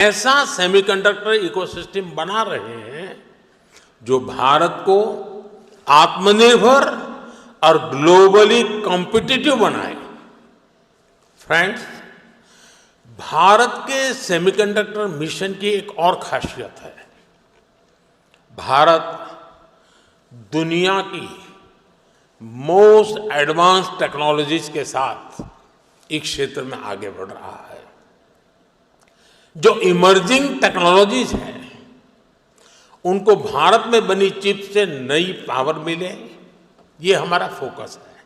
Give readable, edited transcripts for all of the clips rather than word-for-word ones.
ऐसा semiconductor ecosystem बना रहे हैं जो भारत को आत्मनिर्भर और ग्लोबली कॉम्पिटिटिव बनाए। फ्रेंड्स, भारत के सेमीकंडक्टर मिशन की एक और खासियत है। भारत दुनिया की मोस्ट एडवांस टेक्नोलॉजीज के साथ इस क्षेत्र में आगे बढ़ रहा है। जो इमर्जिंग टेक्नोलॉजीज हैं उनको भारत में बनी चिप से नई पावर मिले, ये हमारा फोकस है।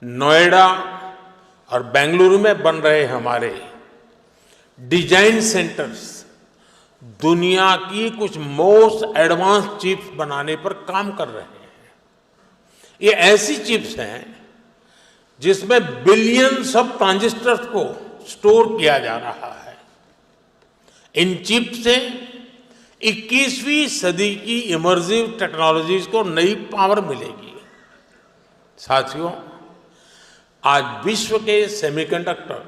नोएडा और बेंगलुरु में बन रहे हमारे डिजाइन सेंटर्स दुनिया की कुछ मोस्ट एडवांस चिप्स बनाने पर काम कर रहे हैं। ये ऐसी चिप्स हैं जिसमें बिलियंस ऑफ ट्रांजिस्टर्स को स्टोर किया जा रहा है। इन चिप से 21वीं सदी की इमर्सिव टेक्नोलॉजीज को नई पावर मिलेगी। साथियों, आज विश्व के सेमीकंडक्टर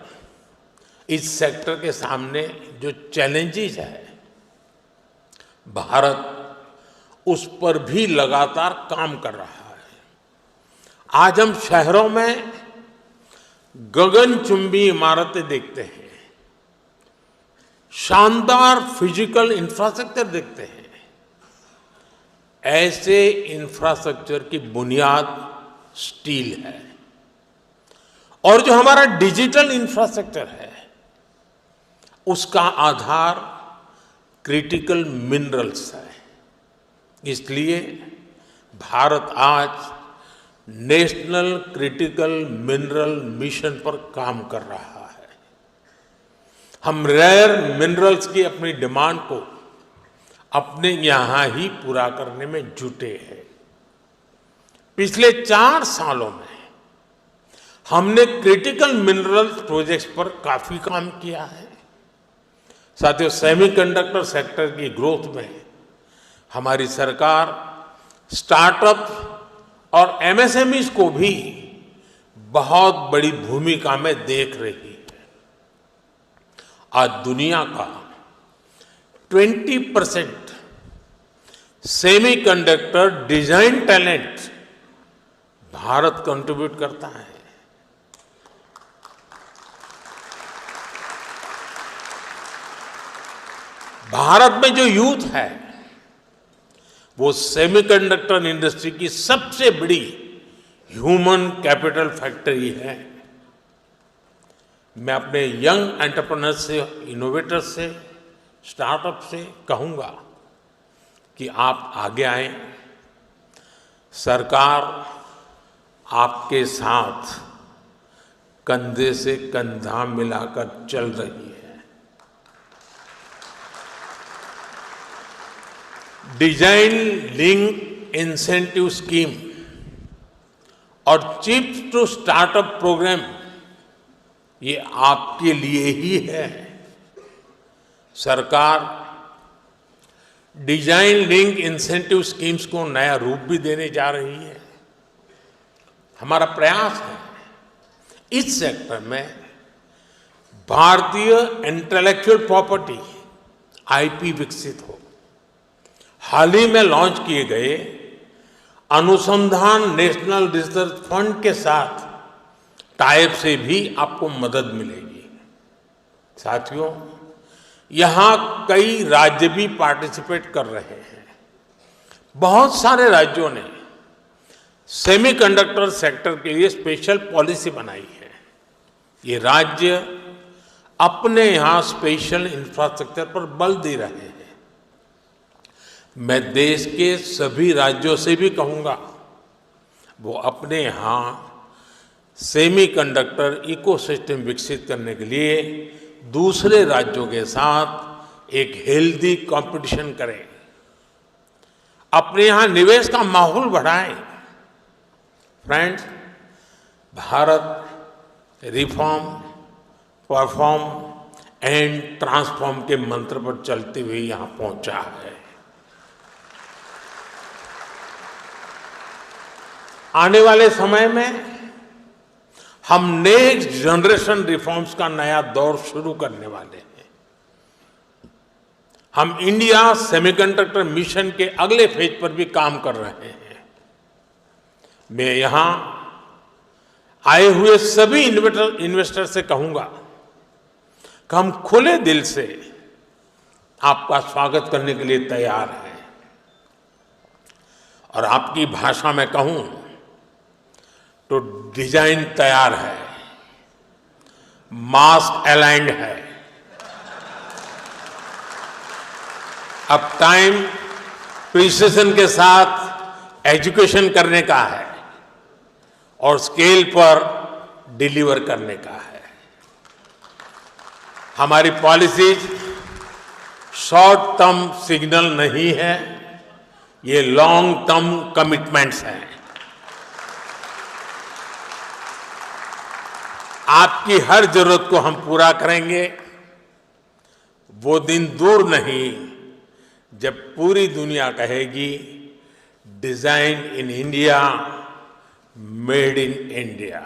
इस सेक्टर के सामने जो चैलेंजेस है, भारत उस पर भी लगातार काम कर रहा है। आज हम शहरों में गगनचुंबी इमारतें देखते हैं, शानदार फिजिकल इंफ्रास्ट्रक्चर देखते हैं। ऐसे इंफ्रास्ट्रक्चर की बुनियाद स्टील है और जो हमारा डिजिटल इंफ्रास्ट्रक्चर है उसका आधार क्रिटिकल मिनरल्स है। इसलिए भारत आज नेशनल क्रिटिकल मिनरल मिशन पर काम कर रहा है। हम रेयर मिनरल्स की अपनी डिमांड को अपने यहां ही पूरा करने में जुटे हैं। पिछले 4 सालों में हमने क्रिटिकल मिनरल्स प्रोजेक्ट्स पर काफी काम किया है। साथियों, सेमीकंडक्टर सेक्टर की ग्रोथ में हमारी सरकार स्टार्टअप और एमएसएमईज को भी बहुत बड़ी भूमिका में देख रही है। आज दुनिया का 20% semiconductor design talent Bharat contribute करता है। भारत में जो यूथ है वो सेमीकंडक्टर इंडस्ट्री की सबसे बड़ी ह्यूमन कैपिटल फैक्ट्री है। मैं अपने यंग एंटरप्रेन्योर्स से, इनोवेटर्स से, स्टार्टअप से कहूंगा कि आप आगे आएं। सरकार आपके साथ कंधे से कंधा मिलाकर चल रही है। डिजाइन लिंक इंसेंटिव स्कीम और चिप्स टू स्टार्टअप प्रोग्राम ये आपके लिए ही है। सरकार डिजाइन लिंक इंसेंटिव स्कीम्स को नया रूप भी देने जा रही है। हमारा प्रयास है इस सेक्टर में भारतीय इंटेलेक्चुअल प्रॉपर्टी आईपी विकसित हो। हाल ही में लॉन्च किए गए अनुसंधान नेशनल रिसर्च फंड के साथ टाइप से भी आपको मदद मिलेगी। साथियों, यहां कई राज्य भी पार्टिसिपेट कर रहे हैं। बहुत सारे राज्यों ने सेमीकंडक्टर सेक्टर के लिए स्पेशल पॉलिसी बनाई है। ये राज्य अपने यहां स्पेशल इंफ्रास्ट्रक्चर पर बल दे रहे हैं। मैं देश के सभी राज्यों से भी कहूंगा वो अपने यहां सेमीकंडक्टर इकोसिस्टम विकसित करने के लिए दूसरे राज्यों के साथ एक हेल्दी कंपटीशन करें, अपने यहां निवेश का माहौल बढ़ाएं। Friends, Bharat reform, perform and transform के मंत्र पर चलते हुए यहां पहुंचा है। आने वाले समय में हम नेक्स्ट जनरेशन रिफॉर्म्स का नया दौर शुरू करने वाले हैं। हम इंडिया सेमीकंडक्टर मिशन के अगले फेज पर भी काम कर रहे हैं। मैं यहां आए हुए सभी इन्वेस्टर से कहूंगा कि हम खुले दिल से आपका स्वागत करने के लिए तैयार हैं। और आपकी भाषा में कहूं तो डिजाइन तैयार है, मास्क अलाइंड है। अब टाइम प्रिसिजन के साथ एजुकेशन करने का है और स्केल पर डिलीवर करने का है। हमारी पॉलिसीज शॉर्ट टर्म सिग्नल नहीं है, ये लॉन्ग टर्म कमिटमेंट्स हैं। आपकी हर जरूरत को हम पूरा करेंगे। वो दिन दूर नहीं जब पूरी दुनिया कहेगी design in India, made in India,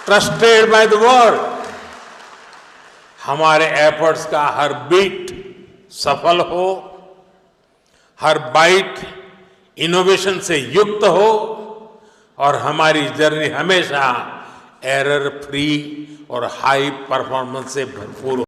trusted by the world. हमारे एफर्ट्स का हर बीट सफल हो, हर बाइट इनोवेशन से युक्त हो और हमारी जर्नी हमेशा एरर फ्री और हाई परफॉर्मेंस से भरपूर हो।